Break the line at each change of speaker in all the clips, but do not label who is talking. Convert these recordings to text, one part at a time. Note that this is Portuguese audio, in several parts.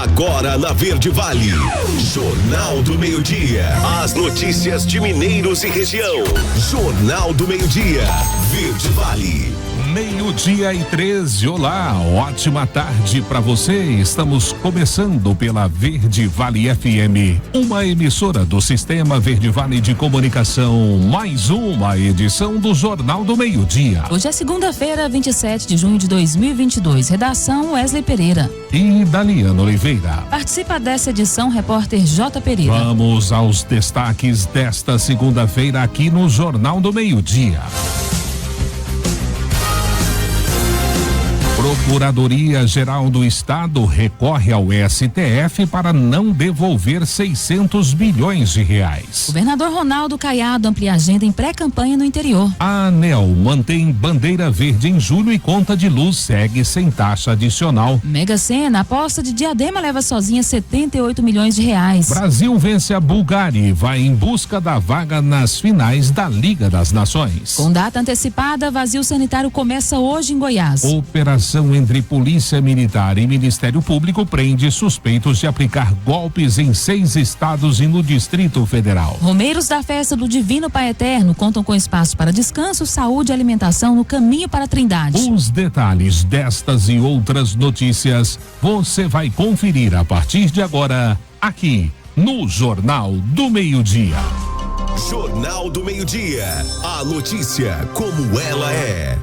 Agora na Verde Vale, Jornal do Meio-Dia. As notícias de Mineiros e região. Jornal do Meio-Dia, Verde Vale.
12:13. Olá, ótima tarde para você. Estamos começando pela Verde Vale FM, uma emissora do Sistema Verde Vale de Comunicação. Mais uma edição do Jornal do Meio-Dia.
Hoje é segunda-feira, 27 de junho de 2022. Redação Wesley Pereira
e Daliano Oliveira.
Participa dessa edição repórter J. Pereira.
Vamos aos destaques desta segunda-feira aqui no Jornal do Meio-Dia. Procuradoria-Geral do Estado recorre ao STF para não devolver 600 bilhões de reais.
Governador Ronaldo Caiado amplia agenda em pré-campanha no interior.
A ANEEL mantém bandeira verde em julho e conta de luz segue sem taxa adicional.
Mega Sena, aposta de Diadema leva sozinha 78 milhões de reais.
Brasil vence a Bulgária e vai em busca da vaga nas finais da Liga das Nações.
Com data antecipada, vazio sanitário começa hoje em Goiás.
Operação entre Polícia Militar e Ministério Público prende suspeitos de aplicar golpes em 6 estados e no Distrito Federal.
Romeiros da Festa do Divino Pai Eterno contam com espaço para descanso, saúde e alimentação no caminho para a Trindade.
Os detalhes destas e outras notícias você vai conferir a partir de agora aqui no Jornal do Meio-Dia.
Jornal do Meio-Dia. A notícia como ela é.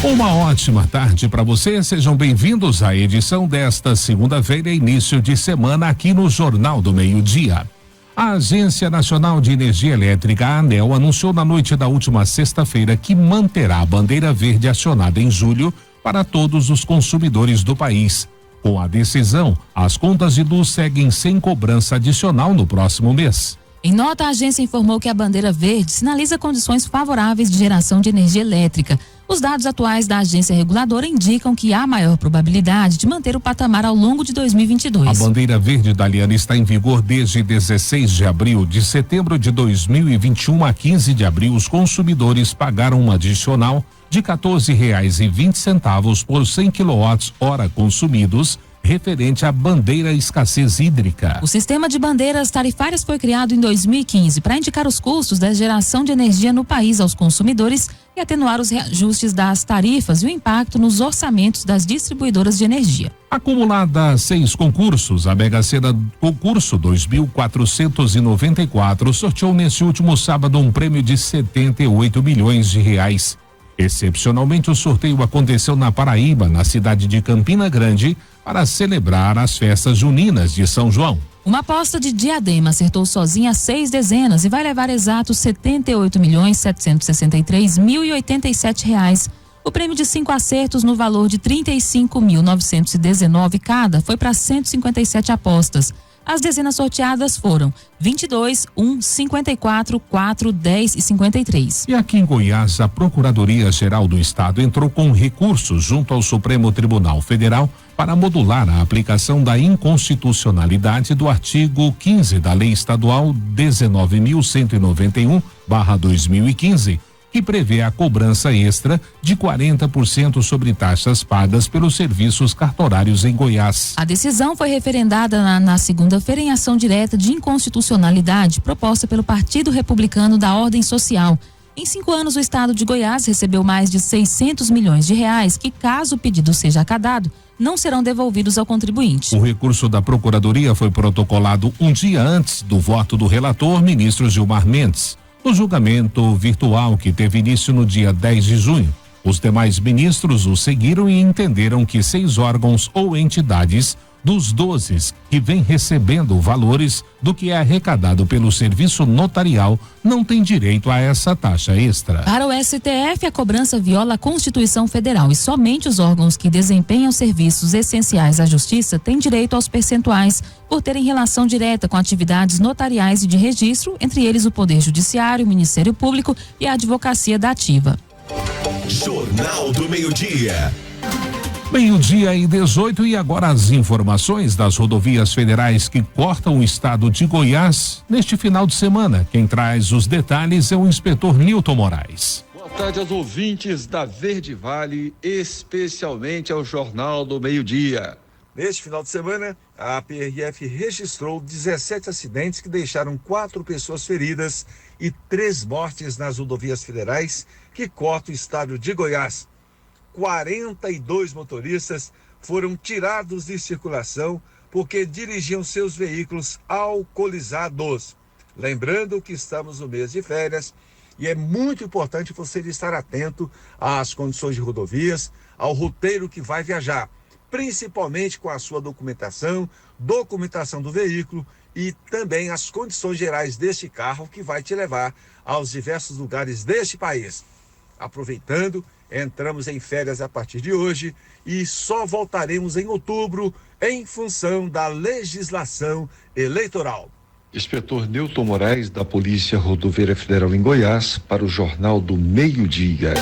Uma ótima tarde para você, sejam bem-vindos à edição desta segunda-feira, início de semana aqui no Jornal do Meio-Dia. A Agência Nacional de Energia Elétrica, a ANEEL, anunciou na noite da última sexta-feira que manterá a bandeira verde acionada em julho para todos os consumidores do país. Com a decisão, as contas de luz seguem sem cobrança adicional no próximo mês.
Em nota, a agência informou que a bandeira verde sinaliza condições favoráveis de geração de energia elétrica. Os dados atuais da agência reguladora indicam que há maior probabilidade de manter o patamar ao longo de 2022.
A bandeira verde Daliana está em vigor desde 16 de abril. De setembro de 2021 a 15 de abril, os consumidores pagaram um adicional de R$14,20 por 100 kWh consumidos, referente à bandeira escassez hídrica.
O sistema de bandeiras tarifárias foi criado em 2015 para indicar os custos da geração de energia no país aos consumidores e atenuar os reajustes das tarifas e o impacto nos orçamentos das distribuidoras de energia.
Acumulada 6 concursos, a Mega Sena concurso 2494 sorteou neste último sábado um prêmio de 78 milhões de reais. Excepcionalmente, o sorteio aconteceu na Paraíba, na cidade de Campina Grande, para celebrar as festas juninas de São João.
Uma aposta de Diadema acertou sozinha 6 dezenas e vai levar exatos 78.763.087 reais. O prêmio de 5 acertos no valor de 35.919 cada foi para 157 apostas. As dezenas sorteadas foram 22, 1, 54, 4, 10 e 53.
E aqui em Goiás, a Procuradoria-Geral do Estado entrou com recursos junto ao Supremo Tribunal Federal para modular a aplicação da inconstitucionalidade do artigo 15 da Lei Estadual 19.191/2015, que prevê a cobrança extra de 40% sobre taxas pagas pelos serviços cartorários em Goiás.
A decisão foi referendada na segunda-feira em ação direta de inconstitucionalidade proposta pelo Partido Republicano da Ordem Social. Em 5 anos, o estado de Goiás recebeu mais de 600 milhões de reais que, caso o pedido seja acatado, não serão devolvidos ao contribuinte.
O recurso da Procuradoria foi protocolado um dia antes do voto do relator, ministro Gilmar Mendes. No julgamento virtual que teve início no dia 10 de junho, os demais ministros o seguiram e entenderam que 6 órgãos ou entidades dos 12 que vêm recebendo valores do que é arrecadado pelo serviço notarial não têm direito a essa taxa extra.
Para o STF, a cobrança viola a Constituição Federal e somente os órgãos que desempenham serviços essenciais à Justiça têm direito aos percentuais por terem relação direta com atividades notariais e de registro, entre eles o Poder Judiciário, o Ministério Público e a Advocacia da Ativa.
Jornal do Meio-Dia.
12:18 e agora as informações das rodovias federais que cortam o estado de Goiás neste final de semana. Quem traz os detalhes é o inspetor Nilton Moraes.
Boa tarde aos ouvintes da Verde Vale, especialmente ao Jornal do Meio-Dia. Neste final de semana, a PRF registrou 17 acidentes que deixaram 4 pessoas feridas e 3 mortes nas rodovias federais que cortam o estado de Goiás. 42 motoristas foram tirados de circulação porque dirigiam seus veículos alcoolizados. Lembrando que estamos no mês de férias e é muito importante você estar atento às condições de rodovias, ao roteiro que vai viajar, principalmente com a sua documentação do veículo e também as condições gerais deste carro que vai te levar aos diversos lugares deste país. Aproveitando, entramos em férias a partir de hoje e só voltaremos em outubro em função da legislação eleitoral.
Inspetor Newton Moraes, da Polícia Rodoviária Federal em Goiás, para o Jornal do Meio-Dia.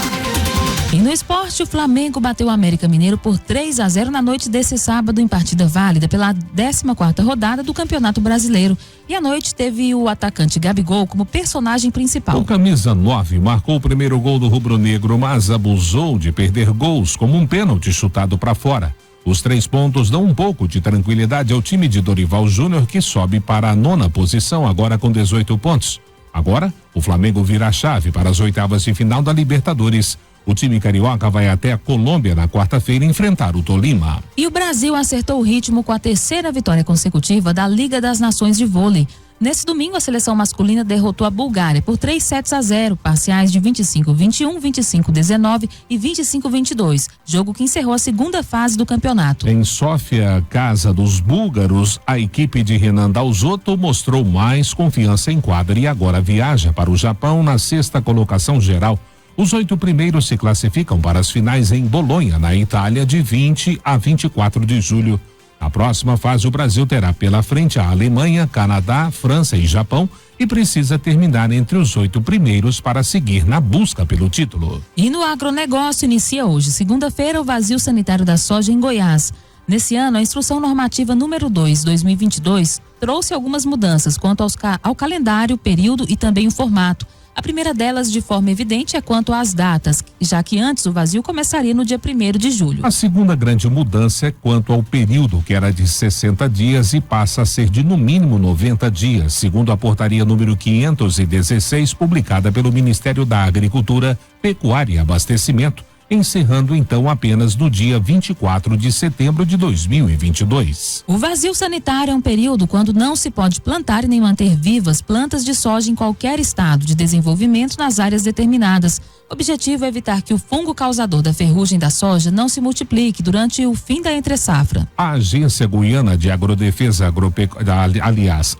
E no esporte, o Flamengo bateu o América Mineiro por 3-0 na noite desse sábado em partida válida pela 14ª rodada do Campeonato Brasileiro. E à noite teve o atacante Gabigol como personagem principal.
O camisa 9 marcou o primeiro gol do rubro-negro, mas abusou de perder gols como um pênalti chutado para fora. Os 3 pontos dão um pouco de tranquilidade ao time de Dorival Júnior, que sobe para a 9ª posição, agora com 18 pontos. Agora, o Flamengo vira a chave para as oitavas de final da Libertadores. O time carioca vai até a Colômbia na quarta-feira enfrentar o Tolima.
E o Brasil acertou o ritmo com a 3ª vitória consecutiva da Liga das Nações de Vôlei. Nesse domingo, a seleção masculina derrotou a Bulgária por 3-0, parciais de 25-21, 25-19 e 25-22, jogo que encerrou a segunda fase do campeonato.
Em Sófia, casa dos búlgaros, a equipe de Renan Dalzotto mostrou mais confiança em quadra e agora viaja para o Japão na 6ª colocação geral. Os 8 primeiros se classificam para as finais em Bolonha, na Itália, de 20 a 24 de julho. Na próxima fase, o Brasil terá pela frente a Alemanha, Canadá, França e Japão e precisa terminar entre os 8 primeiros para seguir na busca pelo título.
E no agronegócio inicia hoje, segunda-feira, o vazio sanitário da soja em Goiás. Nesse ano, a Instrução Normativa número 2/2022 trouxe algumas mudanças quanto ao calendário, período e também o formato. A primeira delas, de forma evidente, é quanto às datas, já que antes o vazio começaria no dia 1º de julho.
A segunda grande mudança é quanto ao período, que era de 60 dias e passa a ser de no mínimo 90 dias, segundo a portaria número 516, publicada pelo Ministério da Agricultura, Pecuária e Abastecimento, encerrando então apenas no dia 24 de setembro de 2022.
O vazio sanitário é um período quando não se pode plantar e nem manter vivas plantas de soja em qualquer estado de desenvolvimento nas áreas determinadas. O objetivo é evitar que o fungo causador da ferrugem da soja não se multiplique durante o fim da entre-safra.
A Agência Goiana de Agrodefesa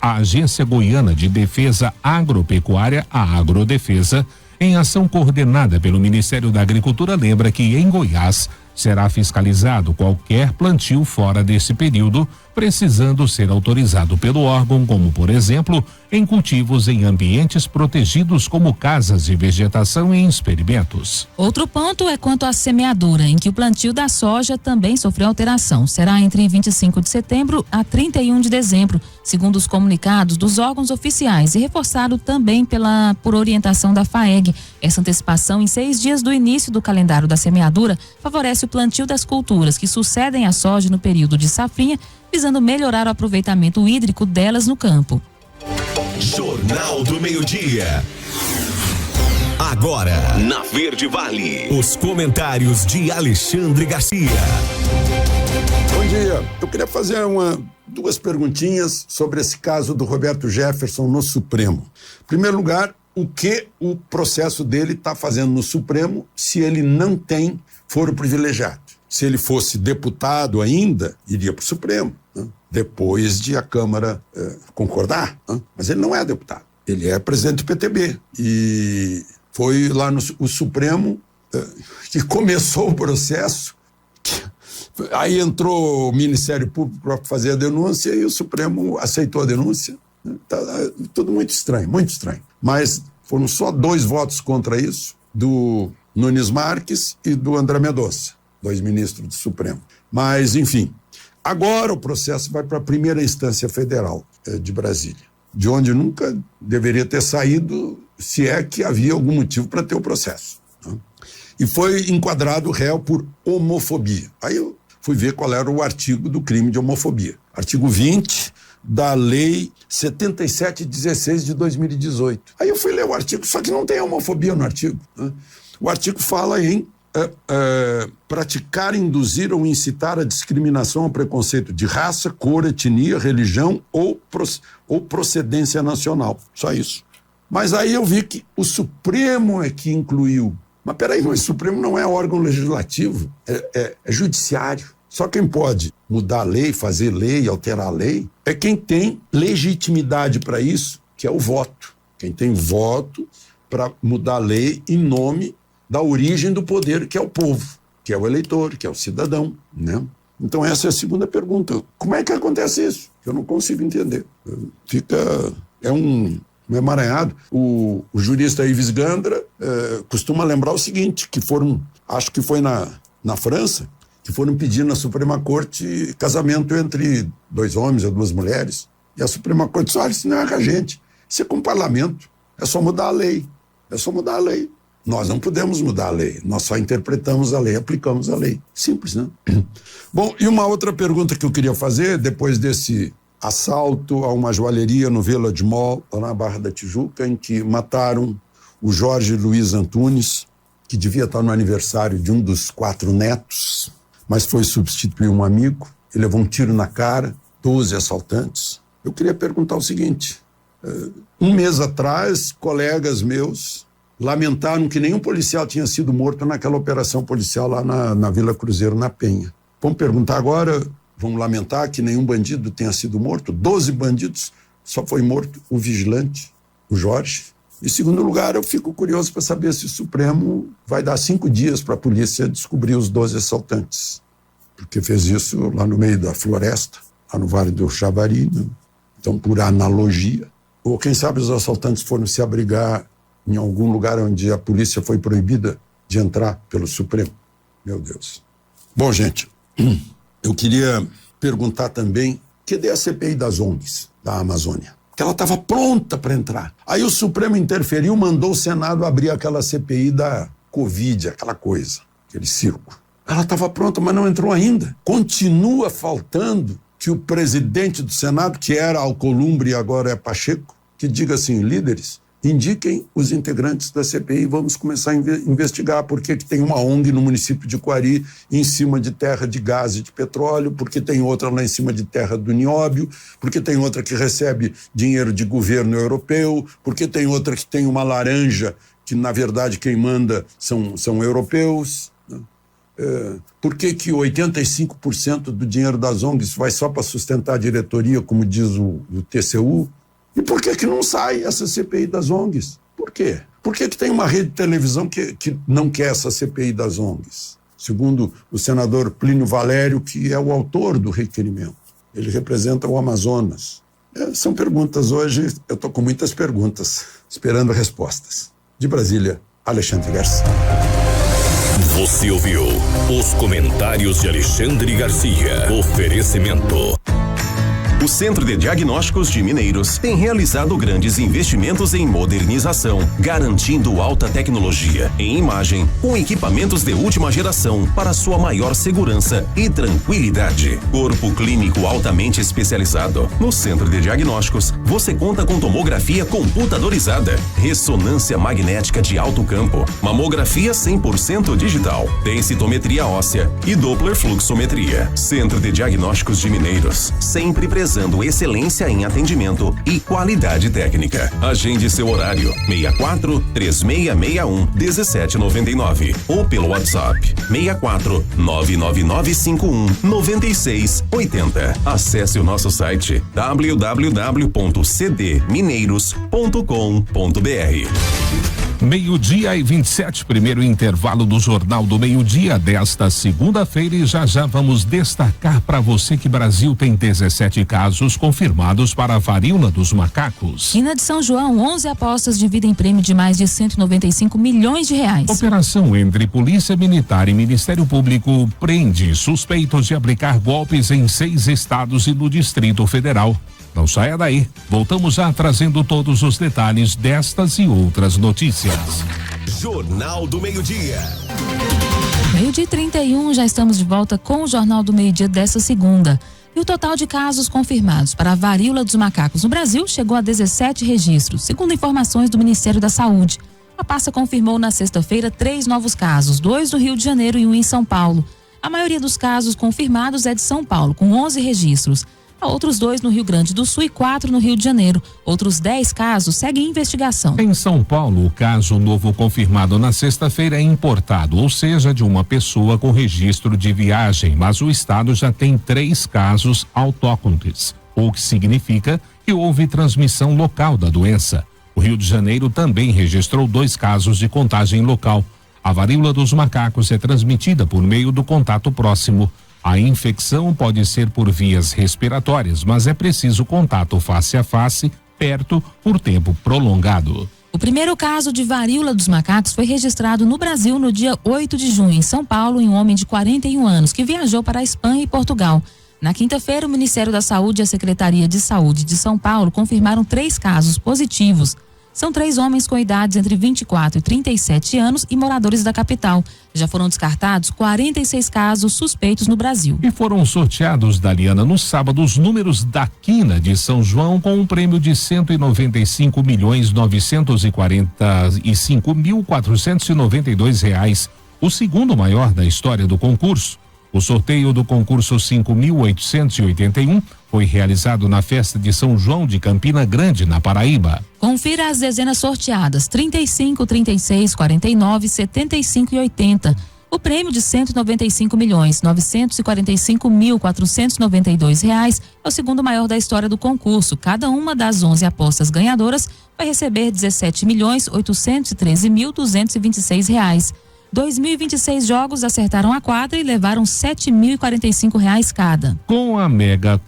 a Agência Goiana de Defesa Agropecuária, a Agrodefesa, em ação coordenada pelo Ministério da Agricultura, lembra que em Goiás será fiscalizado qualquer plantio fora desse período, precisando ser autorizado pelo órgão, como por exemplo, em cultivos em ambientes protegidos como casas de vegetação e experimentos.
Outro ponto é quanto à semeadura, em que o plantio da soja também sofreu alteração. Será entre 25 de setembro a 31 de dezembro, segundo os comunicados dos órgãos oficiais e reforçado também por orientação da FAEG. Essa antecipação em 6 dias do início do calendário da semeadura favorece o plantio das culturas que sucedem a soja no período de safrinha, visando melhorar o aproveitamento hídrico delas no campo.
Jornal do Meio-Dia. Agora, na Verde Vale, os comentários de Alexandre Garcia.
Bom dia. Eu queria fazer duas perguntinhas sobre esse caso do Roberto Jefferson no Supremo. Em primeiro lugar, o que o processo dele está fazendo no Supremo se ele não tem foro privilegiado? Se ele fosse deputado ainda, iria para o Supremo, né? Depois de a Câmara concordar, né? Mas ele não é deputado, ele é presidente do PTB e foi lá no Supremo que começou o processo, aí entrou o Ministério Público para fazer a denúncia e o Supremo aceitou a denúncia. Tá, tudo muito estranho, mas foram só 2 votos contra isso, do Nunes Marques e do André Mendonça, 2 ministros do Supremo. Mas, enfim, agora o processo vai para a primeira instância federal de Brasília, de onde nunca deveria ter saído, se é que havia algum motivo para ter o processo, né? E foi enquadrado réu por homofobia. Aí eu fui ver qual era o artigo do crime de homofobia. Artigo 20 da Lei 7716 de 2018. Aí eu fui ler o artigo, só que não tem homofobia no artigo, né? O artigo fala em praticar, induzir ou incitar a discriminação ou preconceito de raça, cor, etnia, religião ou procedência nacional. Só isso. Mas aí eu vi que o Supremo é que incluiu. Mas peraí, mas o Supremo não é órgão legislativo, é judiciário. Só quem pode mudar a lei, fazer lei, alterar a lei, é quem tem legitimidade para isso, que é o voto. Quem tem voto para mudar a lei em nome da origem do poder, que é o povo, que é o eleitor, que é o cidadão, né? Então essa é a segunda pergunta. Como é que acontece isso? Eu não consigo entender. É um emaranhado. O jurista Yves Gandra costuma lembrar o seguinte, que foram, acho que foi na França, que foram pedir na Suprema Corte casamento entre 2 homens ou 2 mulheres. E a Suprema Corte disse, olha, isso não é com a gente, isso é com o parlamento, é só mudar a lei, é só mudar a lei. Nós não podemos mudar a lei, nós só interpretamos a lei, aplicamos a lei. Simples, né? Bom, e uma outra pergunta que eu queria fazer, depois desse assalto a uma joalheria no Village Mall, lá na Barra da Tijuca, em que mataram o Jorge Luiz Antunes, que devia estar no aniversário de um dos 4 netos, mas foi substituir um amigo, ele levou um tiro na cara, 12 assaltantes. Eu queria perguntar o seguinte, um mês atrás, colegas meus lamentaram que nenhum policial tinha sido morto naquela operação policial lá na Vila Cruzeiro, na Penha. Vamos perguntar agora, vamos lamentar que nenhum bandido tenha sido morto? 12 bandidos, só foi morto o vigilante, o Jorge. Em segundo lugar, eu fico curioso para saber se o Supremo vai dar 5 dias para a polícia descobrir os 12 assaltantes, porque fez isso lá no meio da floresta, lá no Vale do Javari, né? Então, por analogia. Ou quem sabe os assaltantes foram se abrigar em algum lugar onde a polícia foi proibida de entrar pelo Supremo. Meu Deus. Bom, gente, eu queria perguntar também, cadê a CPI das ONGs da Amazônia? Que ela estava pronta para entrar. Aí o Supremo interferiu, mandou o Senado abrir aquela CPI da Covid, aquela coisa, aquele circo. Ela estava pronta, mas não entrou ainda. Continua faltando que o presidente do Senado, que era Alcolumbre e agora é Pacheco, que diga assim, líderes, indiquem os integrantes da CPI e vamos começar a investigar por que tem uma ONG no município de Coari em cima de terra de gás e de petróleo, porque tem outra lá em cima de terra do nióbio, porque tem outra que recebe dinheiro de governo europeu, porque tem outra que tem uma laranja que, na verdade, quem manda são europeus. Por que 85% do dinheiro das ONGs vai só para sustentar a diretoria, como diz o TCU? E por que não sai essa CPI das ONGs? Por quê? Por que tem uma rede de televisão que não quer essa CPI das ONGs? Segundo o senador Plínio Valério, que é o autor do requerimento. Ele representa o Amazonas. São perguntas hoje, eu estou com muitas perguntas, esperando respostas. De Brasília, Alexandre Garcia.
Você ouviu os comentários de Alexandre Garcia. Oferecimento. O Centro de Diagnósticos de Mineiros tem realizado grandes investimentos em modernização, garantindo alta tecnologia em imagem, com equipamentos de última geração para sua maior segurança e tranquilidade. Corpo clínico altamente especializado. No Centro de Diagnósticos, você conta com tomografia computadorizada, ressonância magnética de alto campo, mamografia 100% digital, densitometria óssea e Doppler fluxometria. Centro de Diagnósticos de Mineiros, sempre presente excelência em atendimento e qualidade técnica. Agende seu horário 64-3661-1799 ou pelo WhatsApp 64-99951-9680. Acesse o nosso site www.cdmineiros.com.br.
12:27, primeiro intervalo do Jornal do Meio-Dia desta segunda-feira, e já vamos destacar para você que Brasil tem 17 casos confirmados para a varíola dos macacos.
E na de São João, 11 apostas dividem prêmio de mais de 195 milhões de reais.
Operação entre Polícia Militar e Ministério Público prende suspeitos de aplicar golpes em 6 estados e no Distrito Federal. Não saia daí, voltamos já trazendo todos os detalhes destas e outras notícias.
Jornal do Meio-Dia.
12h31, já estamos de volta com o Jornal do Meio-Dia desta segunda. E o total de casos confirmados para a varíola dos macacos no Brasil chegou a 17 registros, segundo informações do Ministério da Saúde. A pasta confirmou na sexta-feira 3 novos casos, 2 no Rio de Janeiro e 1 em São Paulo. A maioria dos casos confirmados é de São Paulo, com 11 registros. Há outros 2 no Rio Grande do Sul e 4 no Rio de Janeiro. Outros 10 casos seguem em investigação.
Em São Paulo, o caso novo confirmado na sexta-feira é importado, ou seja, de uma pessoa com registro de viagem, mas o estado já tem 3 casos autóctones, o que significa que houve transmissão local da doença. O Rio de Janeiro também registrou 2 casos de contagem local. A varíola dos macacos é transmitida por meio do contato próximo. A infecção pode ser por vias respiratórias, mas é preciso contato face a face, perto, por tempo prolongado.
O primeiro caso de varíola dos macacos foi registrado no Brasil no dia 8 de junho, em São Paulo, em um homem de 41 anos, que viajou para a Espanha e Portugal. Na quinta-feira, o Ministério da Saúde e a Secretaria de Saúde de São Paulo confirmaram 3 casos positivos. São 3 homens com idades entre 24 e 37 anos e moradores da capital. Já foram descartados 46 casos suspeitos no Brasil.
E foram sorteados, Daliana, no sábado, os números da Quina de São João com um prêmio de R$195.945.492, o segundo maior da história do concurso. O sorteio do concurso 5.881 foi realizado na festa de São João de Campina Grande, na Paraíba.
Confira as dezenas sorteadas: 35, 36, 49, 75 e 80. O prêmio de R$195.945.492 é o segundo maior da história do concurso. Cada uma das 11 apostas ganhadoras vai receber R$17.813.226. 2.026 jogos acertaram a quadra e levaram R$7.045 cada.
Como a mega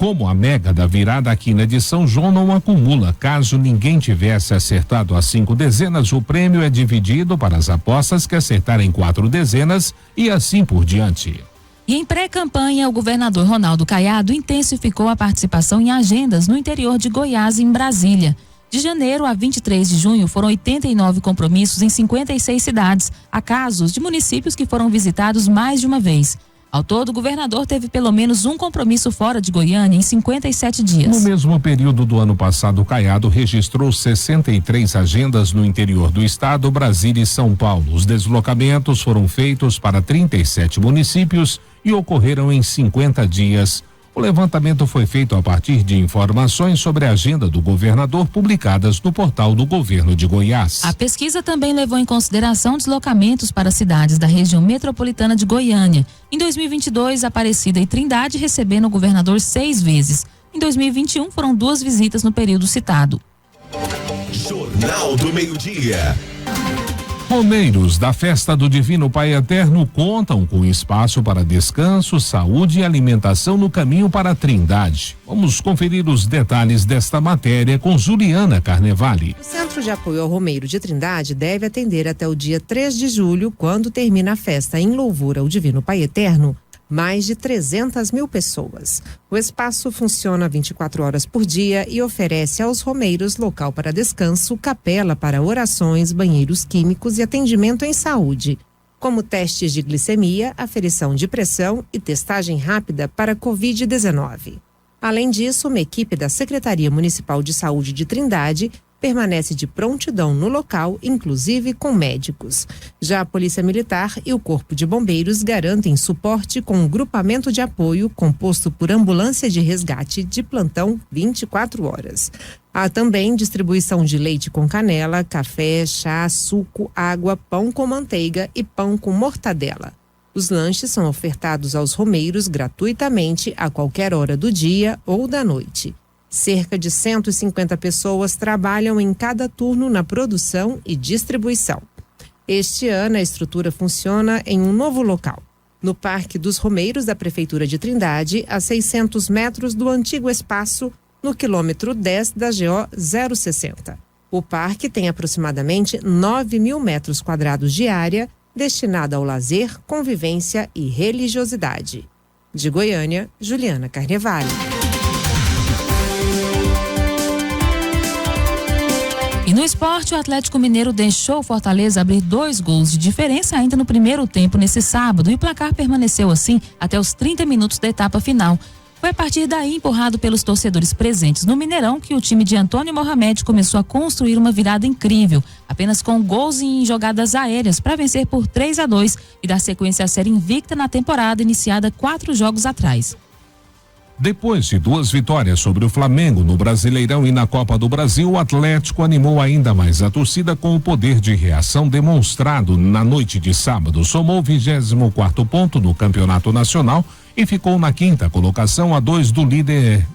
da virada Quina de São João não acumula, caso ninguém tivesse acertado as 5 dezenas, o prêmio é dividido para as apostas que acertarem 4 dezenas e assim por diante.
E em pré-campanha, o governador Ronaldo Caiado intensificou a participação em agendas no interior de Goiás e em Brasília. De janeiro a 23 de junho, foram 89 compromissos em 56 cidades. Há casos de municípios que foram visitados mais de uma vez. Ao todo, o governador teve pelo menos um compromisso fora de Goiânia em 57 dias.
No mesmo período do ano passado, Caiado registrou 63 agendas no interior do estado, Brasília e São Paulo. Os deslocamentos foram feitos para 37 municípios e ocorreram em 50 dias. O levantamento foi feito a partir de informações sobre a agenda do governador publicadas no portal do governo de Goiás.
A pesquisa também levou em consideração deslocamentos para cidades da região metropolitana de Goiânia. Em 2022, Aparecida e Trindade receberam o governador 6 vezes. Em 2021, foram 2 visitas no período citado.
Jornal do Meio-Dia.
Romeiros da Festa do Divino Pai Eterno contam com espaço para descanso, saúde e alimentação no caminho para a Trindade. Vamos conferir os detalhes desta matéria com Juliana Carnevale.
O Centro de Apoio ao Romeiro de Trindade deve atender até o dia 3 de julho, quando termina a festa em louvor ao Divino Pai Eterno, mais de 300 mil pessoas. O espaço funciona 24 horas por dia e oferece aos romeiros local para descanso, capela para orações, banheiros químicos e atendimento em saúde, como testes de glicemia, aferição de pressão e testagem rápida para Covid-19. Além disso, uma equipe da Secretaria Municipal de Saúde de Trindade permanece de prontidão no local, inclusive com médicos. Já a Polícia Militar e o Corpo de Bombeiros garantem suporte com um grupamento de apoio composto por ambulância de resgate de plantão 24 horas. Há também distribuição de leite com canela, café, chá, suco, água, pão com manteiga e pão com mortadela. Os lanches são ofertados aos romeiros gratuitamente a qualquer hora do dia ou da noite. Cerca de 150 pessoas trabalham em cada turno na produção e distribuição. Este ano, a estrutura funciona em um novo local, no Parque dos Romeiros da Prefeitura de Trindade, a 600 metros do antigo espaço, no quilômetro 10 da GO 060. O parque tem aproximadamente 9.000 metros quadrados de área, destinada ao lazer, convivência e religiosidade. De Goiânia, Juliana Carnevale.
no esporte, o Atlético Mineiro deixou o Fortaleza abrir 2 gols de diferença ainda no primeiro tempo nesse sábado, e o placar permaneceu assim até os 30 minutos da etapa final. Foi a partir daí, empurrado pelos torcedores presentes no Mineirão, que o time de Antônio Mohamed começou a construir uma virada incrível, apenas com gols em jogadas aéreas, para vencer por 3-2 e dar sequência à série invicta na temporada iniciada 4 jogos atrás.
Depois de 2 vitórias sobre o Flamengo no Brasileirão e na Copa do Brasil, o Atlético animou ainda mais a torcida com o poder de reação demonstrado na noite de sábado. Somou o 24º ponto no Campeonato Nacional e ficou na 5ª colocação, a 2 do líder,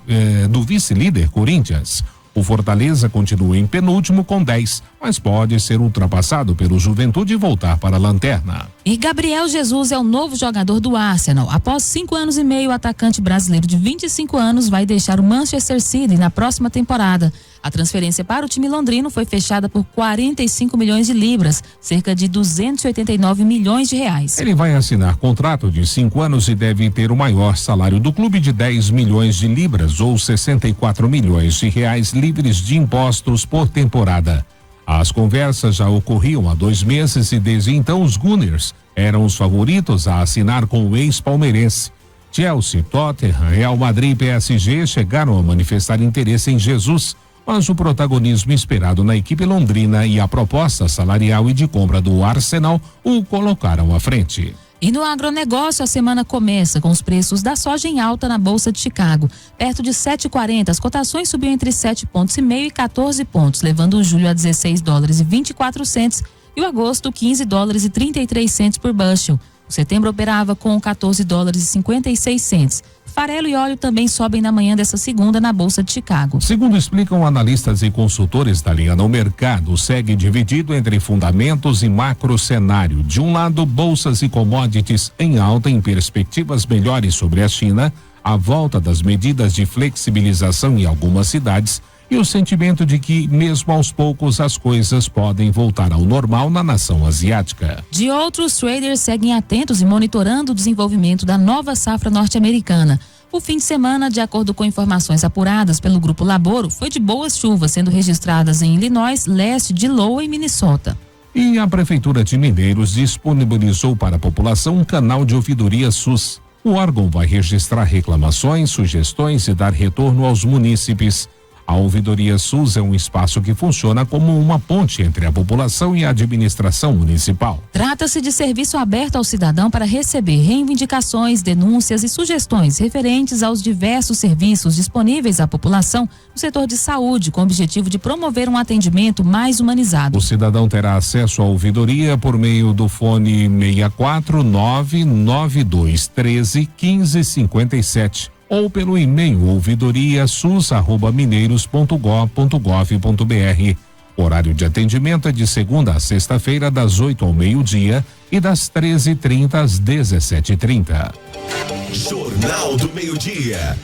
do vice-líder Corinthians. O Fortaleza continua em penúltimo com 10, mas pode ser ultrapassado pelo Juventude e voltar para a lanterna.
E Gabriel Jesus é o novo jogador do Arsenal. Após 5 anos e meio, o atacante brasileiro de 25 anos vai deixar o Manchester City na próxima temporada. A transferência para o time londrino foi fechada por 45 milhões de libras, cerca de 289 milhões de reais.
Ele vai assinar contrato de 5 anos e deve ter o maior salário do clube de 10 milhões de libras ou 64 milhões de reais livres de impostos por temporada. As conversas já ocorriam há 2 meses e desde então os Gunners eram os favoritos a assinar com o ex-palmeirense. Chelsea, Tottenham, Real Madrid e PSG chegaram a manifestar interesse em Jesus, mas o protagonismo esperado na equipe londrina e a proposta salarial e de compra do Arsenal o colocaram à frente.
E no agronegócio, a semana começa com os preços da soja em alta na Bolsa de Chicago. Perto de 7,40, as cotações subiam entre 7,5 pontos e 14 pontos, levando o julho a $16,24 e o agosto $15,33 por bushel. O setembro operava com $14,56. Farelo e óleo também sobem na manhã dessa segunda na Bolsa de Chicago.
Segundo explicam analistas e consultores da linha no mercado, segue dividido entre fundamentos e macro cenário. De um lado, bolsas e commodities em alta em perspectivas melhores sobre a China, a volta das medidas de flexibilização em algumas cidades e o sentimento de que, mesmo aos poucos, as coisas podem voltar ao normal na nação asiática.
De outros, traders seguem atentos e monitorando o desenvolvimento da nova safra norte-americana. O fim de semana, de acordo com informações apuradas pelo Grupo Laboro, foi de boas chuvas, sendo registradas em Illinois, leste de Iowa e Minnesota.
E a Prefeitura de Mineiros disponibilizou para a população um canal de ouvidoria SUS. O órgão vai registrar reclamações, sugestões e dar retorno aos munícipes. A Ouvidoria SUS é um espaço que funciona como uma ponte entre a população e a administração municipal.
Trata-se de serviço aberto ao cidadão para receber reivindicações, denúncias e sugestões referentes aos diversos serviços disponíveis à população no setor de saúde, com o objetivo de promover um atendimento mais humanizado.
O cidadão terá acesso à ouvidoria por meio do fone 64992131557. ou pelo e-mail ouvidoriasus@mineiros.gov.br. Horário de atendimento é de segunda a sexta-feira, das 8 ao meio-dia e das 13h30 às 17h30.
Jornal do Meio-Dia.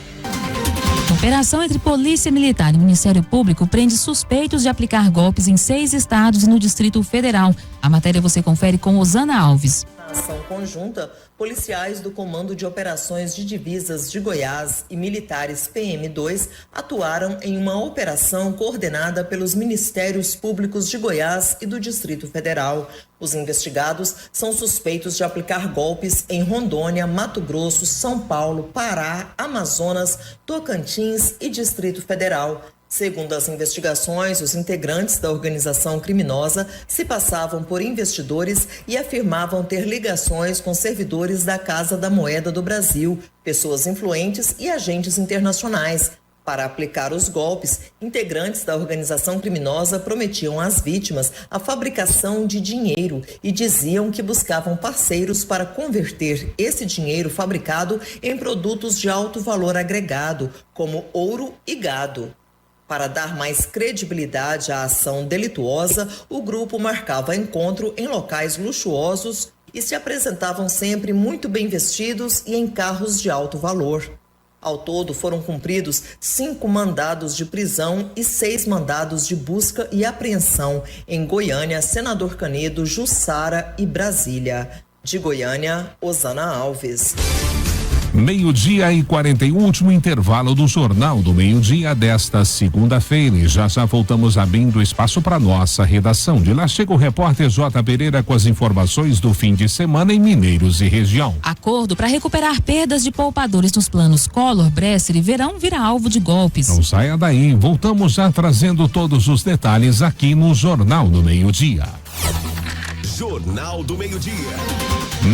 Operação entre Polícia Militar e Ministério Público prende suspeitos de aplicar golpes em 6 estados e no Distrito Federal. A matéria você confere com Osana Alves.
Na ação conjunta, policiais do Comando de Operações de Divisas de Goiás e militares PM2 atuaram em uma operação coordenada pelos Ministérios Públicos de Goiás e do Distrito Federal. Os investigados são suspeitos de aplicar golpes em Rondônia, Mato Grosso, São Paulo, Pará, Amazonas, Tocantins e Distrito Federal. Segundo as investigações, os integrantes da organização criminosa se passavam por investidores e afirmavam ter ligações com servidores da Casa da Moeda do Brasil, pessoas influentes e agentes internacionais. Para aplicar os golpes, integrantes da organização criminosa prometiam às vítimas a fabricação de dinheiro e diziam que buscavam parceiros para converter esse dinheiro fabricado em produtos de alto valor agregado, como ouro e gado. Para dar mais credibilidade à ação delituosa, o grupo marcava encontro em locais luxuosos e se apresentavam sempre muito bem vestidos e em carros de alto valor. Ao todo, foram cumpridos 5 mandados de prisão e 6 mandados de busca e apreensão em Goiânia, Senador Canedo, Jussara e Brasília. De Goiânia, Osana Alves.
Meio-dia e 41, último intervalo do Jornal do Meio-Dia desta segunda-feira. E já voltamos abrindo espaço para nossa redação. De lá chega o repórter J. Pereira com as informações do fim de semana em Mineiros e região.
Acordo para recuperar perdas de poupadores nos planos Collor, Bresser e Verão vira alvo de golpes.
Não saia daí, voltamos já trazendo todos os detalhes aqui no Jornal do Meio-Dia.
Jornal do Meio-Dia.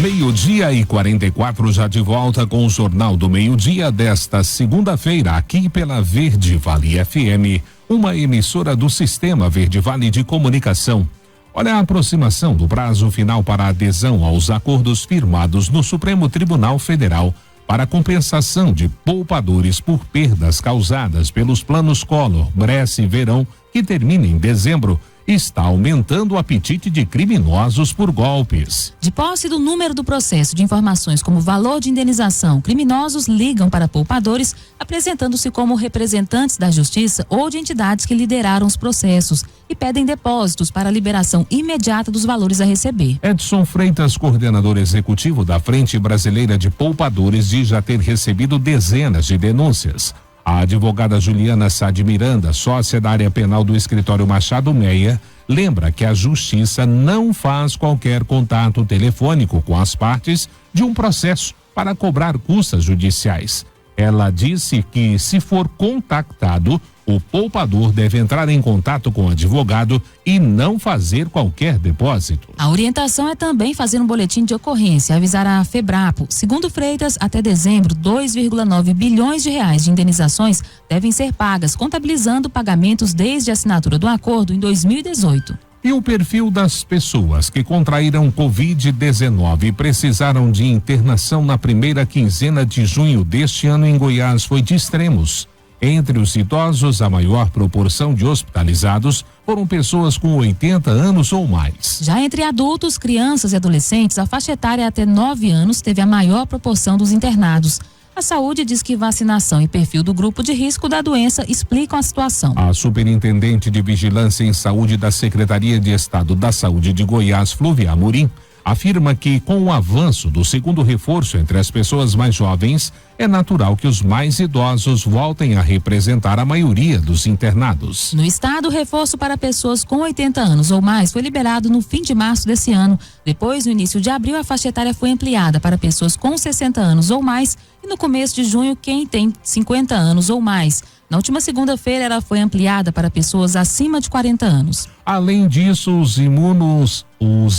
Meio-dia e 44, já de volta com o Jornal do Meio-Dia desta segunda-feira, aqui pela Verde Vale FM, uma emissora do Sistema Verde Vale de Comunicação. Olha a aproximação do prazo final para a adesão aos acordos firmados no Supremo Tribunal Federal para compensação de poupadores por perdas causadas pelos planos Collor, Bresser e Verão, que termina em dezembro, está aumentando o apetite de criminosos por golpes.
De posse do número do processo de informações como valor de indenização, criminosos ligam para poupadores, apresentando-se como representantes da justiça ou de entidades que lideraram os processos e pedem depósitos para a liberação imediata dos valores a receber.
Edson Freitas, coordenador executivo da Frente Brasileira de Poupadores, diz já ter recebido dezenas de denúncias. A advogada Juliana Sade Miranda, sócia da área penal do escritório Machado Meia, lembra que a justiça não faz qualquer contato telefônico com as partes de um processo para cobrar custas judiciais. Ela disse que, se for contactado, o poupador deve entrar em contato com o advogado e não fazer qualquer depósito.
A orientação é também fazer um boletim de ocorrência, avisar a FEBRAPO. Segundo Freitas, até dezembro, 2,9 bilhões de reais de indenizações devem ser pagas, contabilizando pagamentos desde a assinatura do acordo em 2018.
E o perfil das pessoas que contraíram Covid-19 e precisaram de internação na primeira quinzena de junho deste ano em Goiás foi de extremos. Entre os idosos, a maior proporção de hospitalizados foram pessoas com 80 anos ou mais.
Já entre adultos, crianças e adolescentes, a faixa etária até 9 anos teve a maior proporção dos internados. A saúde diz que vacinação e perfil do grupo de risco da doença explicam a situação.
A superintendente de Vigilância em Saúde da Secretaria de Estado da Saúde de Goiás, Flúvia Amorim, afirma que, com o avanço do segundo reforço entre as pessoas mais jovens, é natural que os mais idosos voltem a representar a maioria dos internados.
No estado, o reforço para pessoas com 80 anos ou mais foi liberado no fim de março desse ano. Depois, no início de abril, a faixa etária foi ampliada para pessoas com 60 anos ou mais e no começo de junho, quem tem 50 anos ou mais. Na última segunda-feira, ela foi ampliada para pessoas acima de 40 anos.
Além disso, os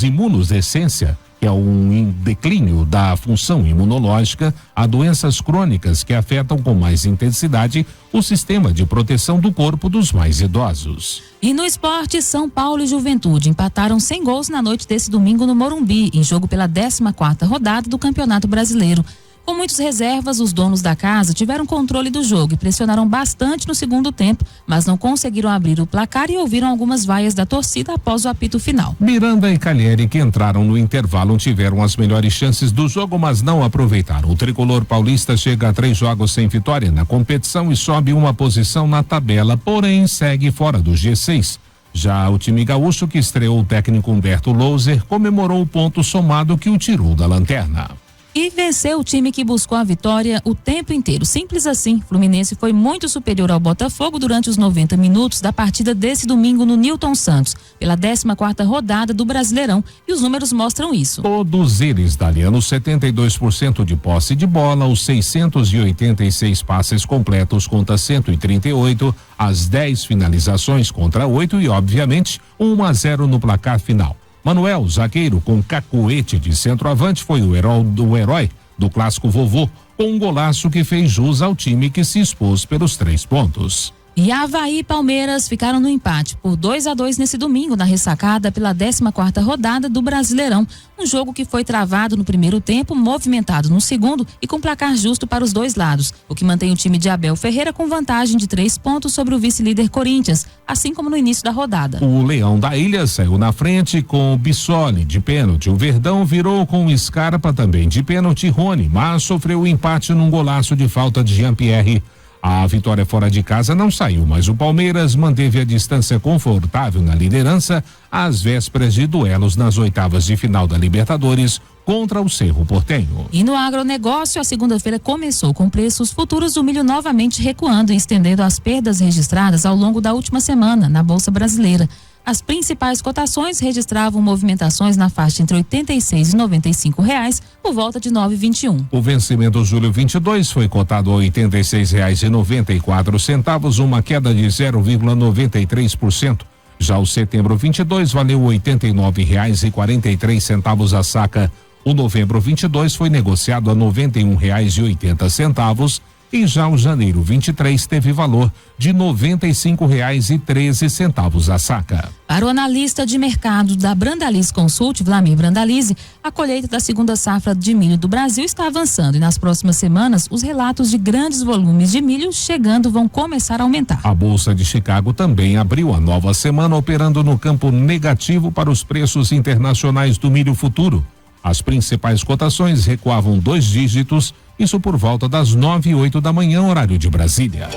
imunosdescência, que é um declínio da função imunológica, há doenças crônicas que afetam com mais intensidade o sistema de proteção do corpo dos mais idosos.
E no esporte, São Paulo e Juventude empataram sem gols na noite desse domingo no Morumbi, em jogo pela 14ª rodada do Campeonato Brasileiro. Com muitas reservas, os donos da casa tiveram controle do jogo e pressionaram bastante no segundo tempo, mas não conseguiram abrir o placar e ouviram algumas vaias da torcida após o apito final.
Miranda e Calheri, que entraram no intervalo, tiveram as melhores chances do jogo, mas não aproveitaram. O tricolor paulista chega a 3 jogos sem vitória na competição e sobe uma posição na tabela, porém segue fora do G6. Já o time gaúcho, que estreou o técnico Humberto Louser, comemorou o ponto somado que o tirou da lanterna.
E venceu o time que buscou a vitória o tempo inteiro. Simples assim, Fluminense foi muito superior ao Botafogo durante os 90 minutos da partida desse domingo no Newton Santos, pela 14ª rodada do Brasileirão, e os números mostram isso.
Todos eles, Daliano, 72% de posse de bola, os 686 passes completos contra 138, as 10 finalizações contra 8 e, obviamente, 1-0 no placar final. Manuel, zagueiro com cacuete de centroavante, foi o herói do clássico vovô, com um golaço que fez jus ao time que se expôs pelos 3 pontos.
E Avaí e Palmeiras ficaram no empate por 2-2 nesse domingo na ressacada pela 14ª rodada do Brasileirão. Um jogo que foi travado no primeiro tempo, movimentado no segundo e com placar justo para os dois lados, o que mantém o time de Abel Ferreira com vantagem de 3 pontos sobre o vice-líder Corinthians, assim como no início da rodada.
O Leão da Ilha saiu na frente com o Bissoli de pênalti. O Verdão virou com o Scarpa também de pênalti, Rony, mas sofreu o empate num golaço de falta de Jean-Pierre. A vitória fora de casa não saiu, mas o Palmeiras manteve a distância confortável na liderança às vésperas de duelos nas oitavas de final da Libertadores contra o Cerro Porteño.
E no agronegócio, a segunda-feira começou com preços futuros do milho novamente recuando e estendendo as perdas registradas ao longo da última semana na Bolsa Brasileira. As principais cotações registravam movimentações na faixa entre R$86 e R$95 por volta de 9,21.
O vencimento julho 22 foi cotado a R$86,94, uma queda de 0,93%. Já o setembro 22 valeu R$89,43 a saca. O novembro 22 foi negociado a R$91,80 e já o janeiro 23 teve valor de R$95,13 a saca.
Para o analista de mercado da Brandalis Consult, Vlamir Brandalize, a colheita da segunda safra de milho do Brasil está avançando e nas próximas semanas os relatos de grandes volumes de milho chegando vão começar a aumentar.
A Bolsa de Chicago também abriu a nova semana operando no campo negativo para os preços internacionais do milho futuro. As principais cotações recuavam 2 dígitos, isso por volta das 9h08 da manhã, horário de Brasília.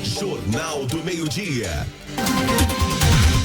Jornal do Meio-Dia.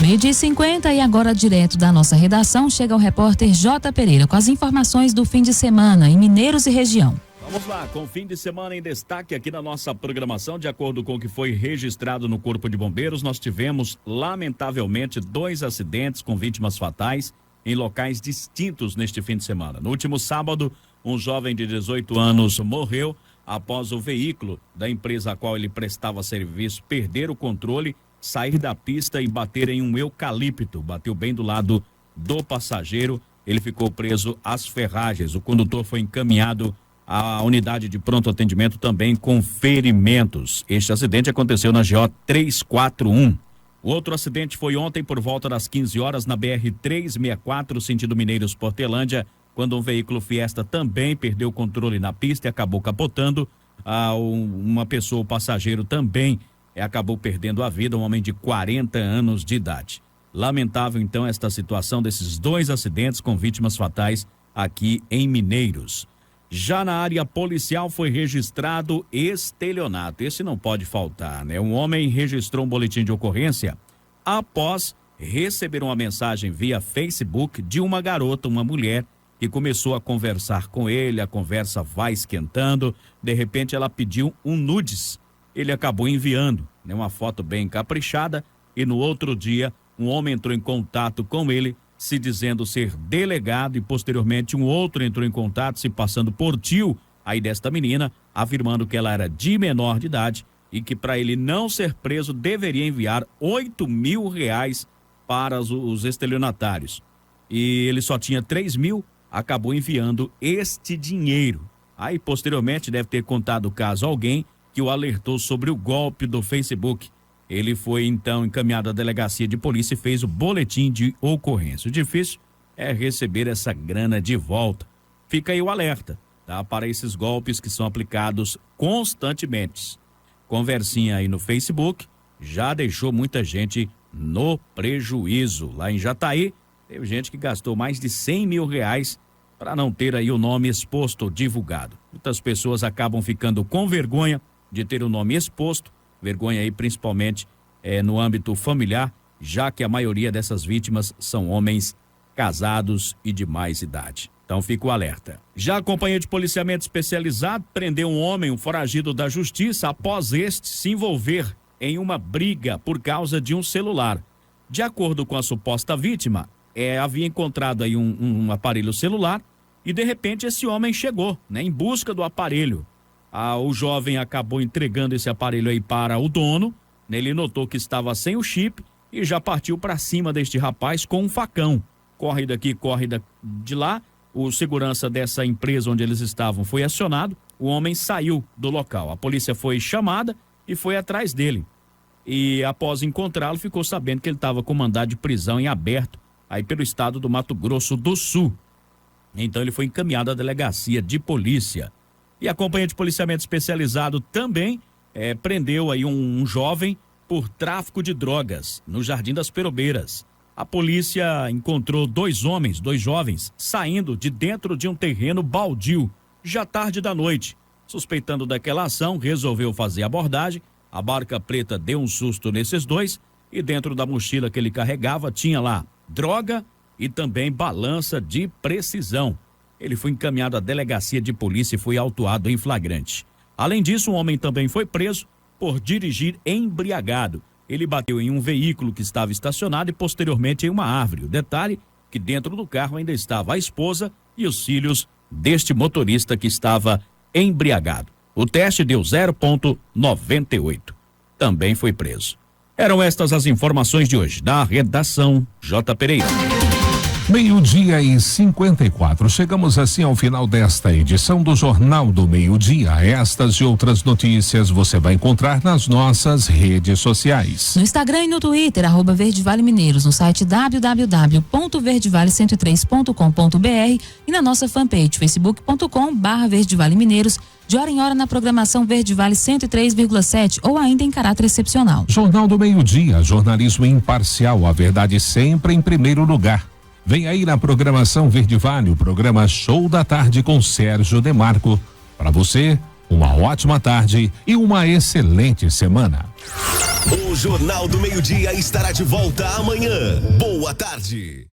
12h50 e agora direto da nossa redação chega o repórter J. Pereira com as informações do fim de semana em Mineiros e região.
Vamos lá, com o fim de semana em destaque aqui na nossa programação, de acordo com o que foi registrado no Corpo de Bombeiros, nós tivemos, lamentavelmente, 2 acidentes com vítimas fatais em locais distintos neste fim de semana. No último sábado, um jovem de 18 anos morreu após o veículo da empresa a qual ele prestava serviço perder o controle, sair da pista e bater em um eucalipto. Bateu bem do lado do passageiro, ele ficou preso às ferragens. O condutor foi encaminhado à unidade de pronto atendimento também com ferimentos. Este acidente aconteceu na GO 341. O outro acidente foi ontem por volta das 15 horas na BR-364, sentido Mineiros Portelândia, quando um veículo Fiesta também perdeu o controle na pista e acabou capotando. Uma pessoa, o passageiro, também acabou perdendo a vida, um homem de 40 anos de idade. Lamentável, então, esta situação desses 2 acidentes com vítimas fatais aqui em Mineiros. Já na área policial foi registrado estelionato. Esse não pode faltar, né? Um homem registrou um boletim de ocorrência após receber uma mensagem via Facebook de uma garota, uma mulher, que começou a conversar com ele, a conversa vai esquentando, de repente ela pediu um nudes. Ele acabou enviando, né, uma foto bem caprichada e no outro dia um homem entrou em contato com ele, se dizendo ser delegado, e posteriormente um outro entrou em contato, se passando por tio aí desta menina, afirmando que ela era de menor de idade e que para ele não ser preso deveria enviar R$8.000 para os estelionatários. E ele só tinha 3.000, acabou enviando este dinheiro. Aí posteriormente deve ter contado o caso a alguém que o alertou sobre o golpe do Facebook. Ele foi então encaminhado à delegacia de polícia e fez o boletim de ocorrência. O difícil é receber essa grana de volta. Fica aí o alerta, tá? Para esses golpes que são aplicados constantemente. Conversinha aí no Facebook já deixou muita gente no prejuízo. Lá em Jataí, teve gente que gastou mais de R$100.000 para não ter aí o nome exposto ou divulgado. Muitas pessoas acabam ficando com vergonha de ter o nome exposto, vergonha aí principalmente no âmbito familiar, já que a maioria dessas vítimas são homens casados e de mais idade. Então fica o alerta. Já a Companhia de Policiamento Especializado prendeu um homem, um foragido da justiça, após este se envolver em uma briga por causa de um celular. De acordo com a suposta vítima, havia encontrado aí um aparelho celular e de repente esse homem chegou, né, em busca do aparelho. O jovem acabou entregando esse aparelho aí para o dono, né, ele notou que estava sem o chip e já partiu para cima deste rapaz com um facão. Corre daqui, corre de lá. O segurança dessa empresa onde eles estavam foi acionado, o homem saiu do local. A polícia foi chamada e foi atrás dele. E após encontrá-lo, ficou sabendo que ele estava com mandado de prisão em aberto aí pelo estado do Mato Grosso do Sul. Então ele foi encaminhado à delegacia de polícia. E a Companhia de Policiamento Especializado também prendeu aí um jovem por tráfico de drogas no Jardim das Perobeiras. A polícia encontrou dois jovens, saindo de dentro de um terreno baldio, já tarde da noite. Suspeitando daquela ação, resolveu fazer a abordagem. A barca preta deu um susto nesses dois e dentro da mochila que ele carregava tinha lá droga e também balança de precisão. Ele foi encaminhado à delegacia de polícia e foi autuado em flagrante. Além disso, um homem também foi preso por dirigir embriagado. Ele bateu em um veículo que estava estacionado e posteriormente em uma árvore. O detalhe que dentro do carro ainda estava a esposa e os filhos deste motorista que estava embriagado. O teste deu 0,98. Também foi preso. Eram estas as informações de hoje da redação J. Pereira.
12:54. Chegamos assim ao final desta edição do Jornal do Meio-Dia. Estas e outras notícias você vai encontrar nas nossas redes sociais.
No Instagram e no Twitter, @Verdevale Mineiros, no site www.verdevale103.com.br e na nossa fanpage facebook.com/Verdevale Mineiros, de hora em hora na programação Verdevale 103,7 ou ainda em caráter excepcional.
Jornal do Meio-Dia, jornalismo imparcial, a verdade sempre em primeiro lugar. Vem aí na programação Verdevale, o programa Show da Tarde com Sérgio Demarco. Para você, uma ótima tarde e uma excelente semana.
O Jornal do Meio-Dia estará de volta amanhã. Boa tarde.